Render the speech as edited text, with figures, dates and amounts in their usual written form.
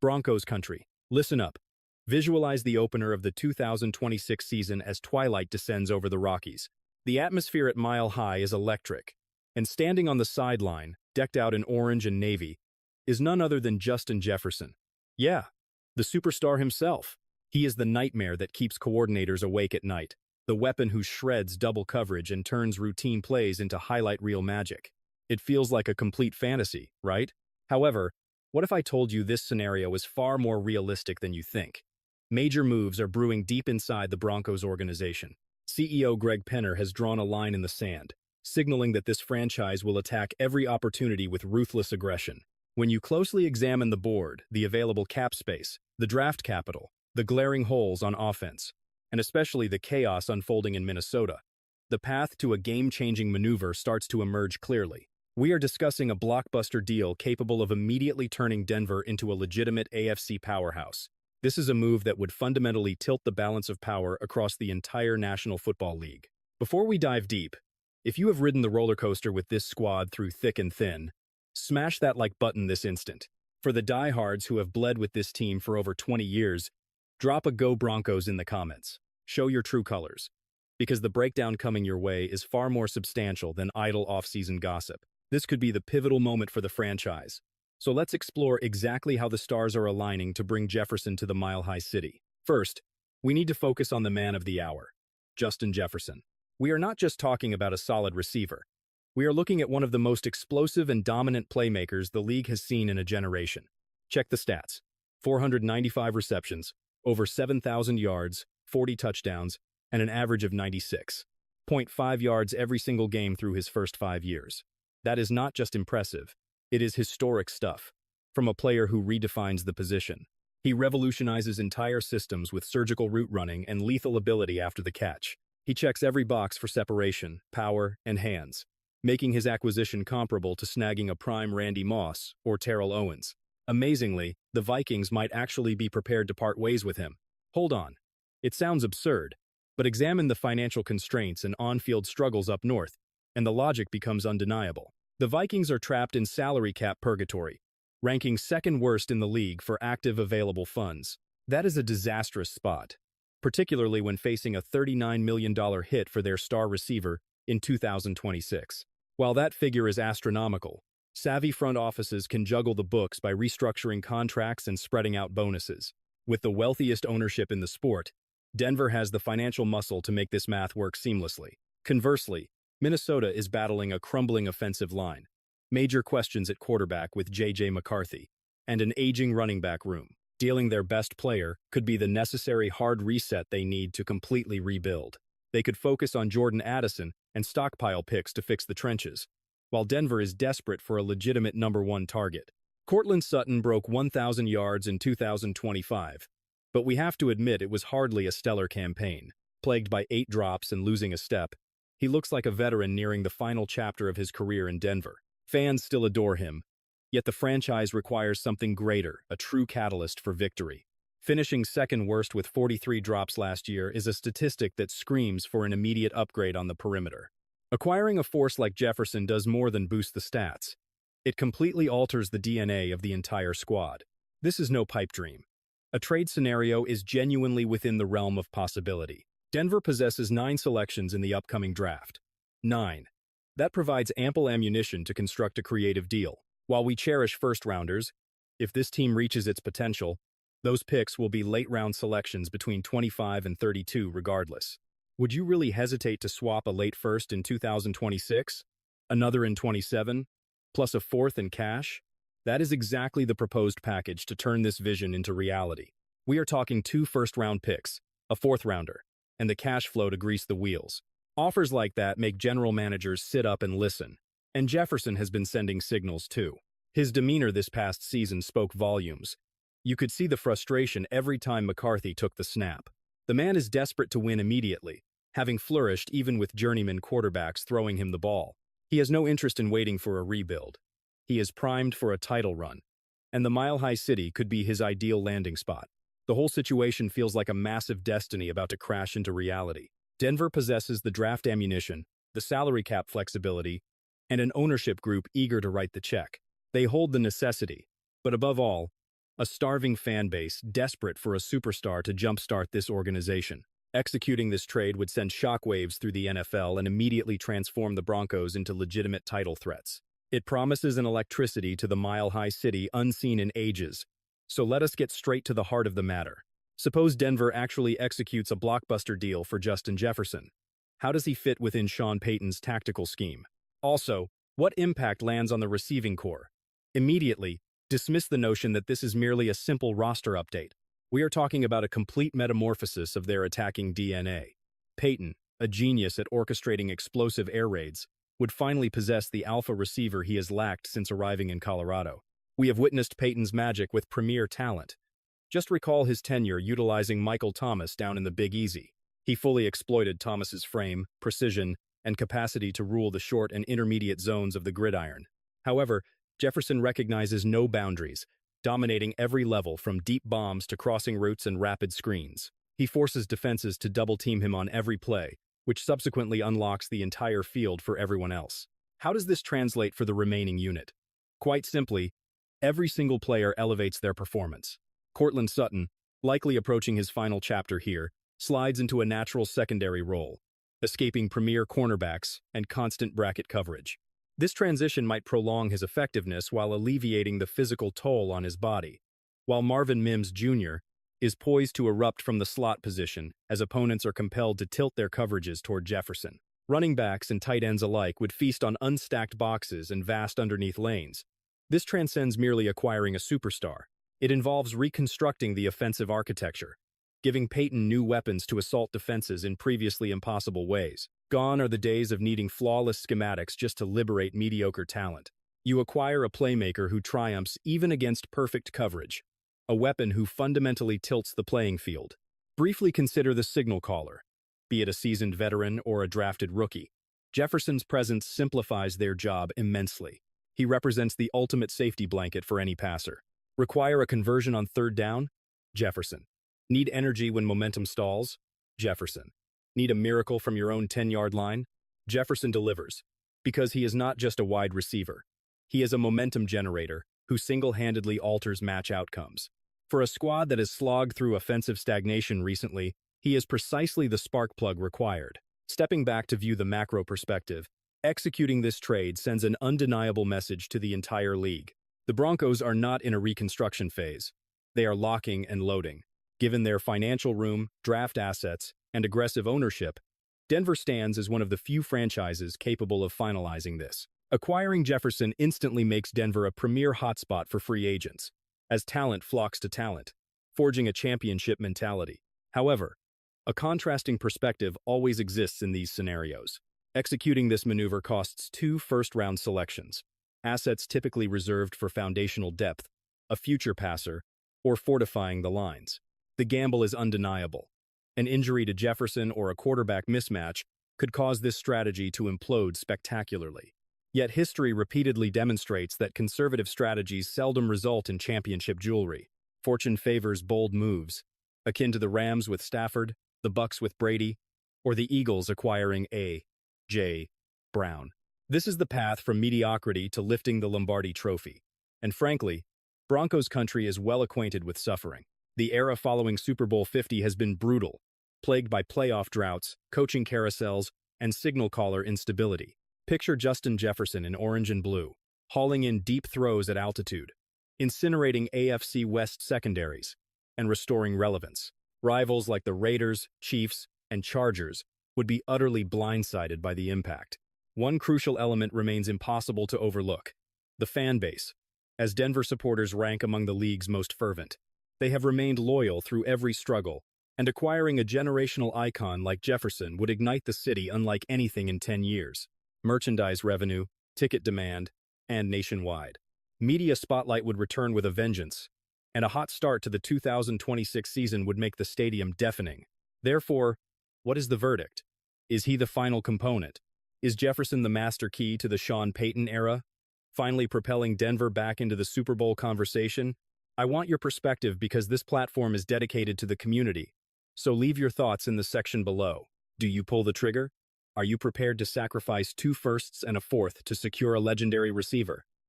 Broncos country, listen up. Visualize the opener of the 2026 season as twilight descends over the Rockies. The atmosphere at Mile High is electric, and standing on the sideline, decked out in orange and navy, is none other than Justin Jefferson. Yeah, the superstar himself. He is the nightmare that keeps coordinators awake at night, the weapon who shreds double coverage and turns routine plays into highlight reel magic. It feels like a complete fantasy, right? However, what if I told you this scenario is far more realistic than you think? Major moves are brewing deep inside the Broncos organization. CEO Greg Penner has drawn a line in the sand, signaling that this franchise will attack every opportunity with ruthless aggression. When you closely examine the board, the available cap space, the draft capital, the glaring holes on offense, and especially the chaos unfolding in Minnesota, the path to a game-changing maneuver starts to emerge clearly. We are discussing a blockbuster deal capable of immediately turning Denver into a legitimate AFC powerhouse. This is a move that would fundamentally tilt the balance of power across the entire National Football League. Before we dive deep, if you have ridden the roller coaster with this squad through thick and thin, smash that like button this instant. For the diehards who have bled with this team for over 20 years, drop a Go Broncos in the comments. Show your true colors, because the breakdown coming your way is far more substantial than idle offseason gossip. This could be the pivotal moment for the franchise. So let's explore exactly how the stars are aligning to bring Jefferson to the Mile High City. First, we need to focus on the man of the hour, Justin Jefferson. We are not just talking about a solid receiver. We are looking at one of the most explosive and dominant playmakers the league has seen in a generation. Check the stats. 495 receptions, over 7,000 yards, 40 touchdowns, and an average of 96.5 yards every single game through his first 5 years. That is not just impressive, it is historic stuff. From a player who redefines the position. He revolutionizes entire systems with surgical route running and lethal ability after the catch. He checks every box for separation, power, and hands, making his acquisition comparable to snagging a prime Randy Moss or Terrell Owens. Amazingly, the Vikings might actually be prepared to part ways with him. Hold on. It sounds absurd, but examine the financial constraints and on-field struggles up north, and the logic becomes undeniable. The Vikings are trapped in salary cap purgatory, ranking second worst in the league for active available funds. That is a disastrous spot, particularly when facing a $39 million hit for their star receiver in 2026. While that figure is astronomical, savvy front offices can juggle the books by restructuring contracts and spreading out bonuses. With the wealthiest ownership in the sport, Denver has the financial muscle to make this math work seamlessly. Conversely, Minnesota is battling a crumbling offensive line, major questions at quarterback with J.J. McCarthy, and an aging running back room. Dealing their best player could be the necessary hard reset they need to completely rebuild. They could focus on Jordan Addison and stockpile picks to fix the trenches, while Denver is desperate for a legitimate number one target. Courtland Sutton broke 1,000 yards in 2025, but we have to admit it was hardly a stellar campaign. Plagued by 8 drops and losing a step, he looks like a veteran nearing the final chapter of his career in Denver. Fans still adore him, yet the franchise requires something greater, a true catalyst for victory. Finishing second worst with 43 drops last year is a statistic that screams for an immediate upgrade on the perimeter. Acquiring a force like Jefferson does more than boost the stats. It completely alters the DNA of the entire squad. This is no pipe dream. A trade scenario is genuinely within the realm of possibility. Denver possesses 9 selections in the upcoming draft. 9. That provides ample ammunition to construct a creative deal. While we cherish first-rounders, if this team reaches its potential, those picks will be late-round selections between 25 and 32 regardless. Would you really hesitate to swap a late first in 2026? Another in 27? Plus a fourth in cash? That is exactly the proposed package to turn this vision into reality. We are talking 2 first-round picks, a fourth-rounder, and the cash flow to grease the wheels. Offers like that make general managers sit up and listen. And Jefferson has been sending signals too. His demeanor this past season spoke volumes. You could see the frustration every time McCarthy took the snap. The man is desperate to win immediately, having flourished even with journeyman quarterbacks throwing him the ball. He has no interest in waiting for a rebuild. He is primed for a title run, and the Mile High City could be his ideal landing spot. The whole situation feels like a massive destiny about to crash into reality. Denver possesses the draft ammunition, the salary cap flexibility, and an ownership group eager to write the check. They hold the necessity, but above all, a starving fan base desperate for a superstar to jumpstart this organization. Executing this trade would send shockwaves through the NFL and immediately transform the Broncos into legitimate title threats. It promises an electricity to the mile-high city unseen in ages. So let us get straight to the heart of the matter. Suppose Denver actually executes a blockbuster deal for Justin Jefferson. How does he fit within Sean Payton's tactical scheme? Also, what impact lands on the receiving core? Immediately, dismiss the notion that this is merely a simple roster update. We are talking about a complete metamorphosis of their attacking DNA. Payton, a genius at orchestrating explosive air raids, would finally possess the alpha receiver he has lacked since arriving in Colorado. We have witnessed Payton's magic with premier talent. Just recall his tenure utilizing Michael Thomas down in the Big Easy. He fully exploited Thomas's frame, precision, and capacity to rule the short and intermediate zones of the gridiron. However, Jefferson recognizes no boundaries, dominating every level from deep bombs to crossing routes and rapid screens. He forces defenses to double-team him on every play, which subsequently unlocks the entire field for everyone else. How does this translate for the remaining unit? Quite simply, every single player elevates their performance. Courtland Sutton, likely approaching his final chapter here, slides into a natural secondary role, escaping premier cornerbacks and constant bracket coverage. This transition might prolong his effectiveness while alleviating the physical toll on his body, while Marvin Mims Jr. is poised to erupt from the slot position as opponents are compelled to tilt their coverages toward Jefferson. Running backs and tight ends alike would feast on unstacked boxes and vast underneath lanes. This transcends merely acquiring a superstar. It involves reconstructing the offensive architecture, giving Payton new weapons to assault defenses in previously impossible ways. Gone are the days of needing flawless schematics just to liberate mediocre talent. You acquire a playmaker who triumphs even against perfect coverage, a weapon who fundamentally tilts the playing field. Briefly consider the signal caller, be it a seasoned veteran or a drafted rookie. Jefferson's presence simplifies their job immensely. He represents the ultimate safety blanket for any passer. Require a conversion on third down? Jefferson. Need energy when momentum stalls? Jefferson. Need a miracle from your own 10-yard line? Jefferson delivers, because he is not just a wide receiver. He is a momentum generator who single-handedly alters match outcomes. For a squad that has slogged through offensive stagnation recently, he is precisely the spark plug required. Stepping back to view the macro perspective, executing this trade sends an undeniable message to the entire league. The Broncos are not in a reconstruction phase. They are locking and loading. Given their financial room, draft assets, and aggressive ownership, Denver stands as one of the few franchises capable of finalizing this. Acquiring Jefferson instantly makes Denver a premier hotspot for free agents, as talent flocks to talent, forging a championship mentality. However, a contrasting perspective always exists in these scenarios. Executing this maneuver costs 2 first-round selections, assets typically reserved for foundational depth, a future passer, or fortifying the lines. The gamble is undeniable. An injury to Jefferson or a quarterback mismatch could cause this strategy to implode spectacularly. Yet history repeatedly demonstrates that conservative strategies seldom result in championship jewelry. Fortune favors bold moves, akin to the Rams with Stafford, the Bucks with Brady, or the Eagles acquiring A.J. Brown. This is the path from mediocrity to lifting the Lombardi Trophy. And frankly, Broncos country is well acquainted with suffering. The era following Super Bowl 50 has been brutal, plagued by playoff droughts, coaching carousels, and signal caller instability. Picture Justin Jefferson in orange and blue, hauling in deep throws at altitude, incinerating AFC West secondaries, and restoring relevance. Rivals like the Raiders, Chiefs, and Chargers would be utterly blindsided by the impact. One crucial element remains impossible to overlook: the fan base. As Denver supporters rank among the league's most fervent, they have remained loyal through every struggle, and acquiring a generational icon like Jefferson would ignite the city unlike anything in 10 years. Merchandise revenue, ticket demand, and nationwide. Media spotlight would return with a vengeance, and a hot start to the 2026 season would make the stadium deafening. Therefore, what is the verdict? Is he the final component? Is Jefferson the master key to the Sean Payton era, finally propelling Denver back into the Super Bowl conversation? I want your perspective because this platform is dedicated to the community, so leave your thoughts in the section below. Do you pull the trigger? Are you prepared to sacrifice 2 firsts and a fourth to secure a legendary receiver?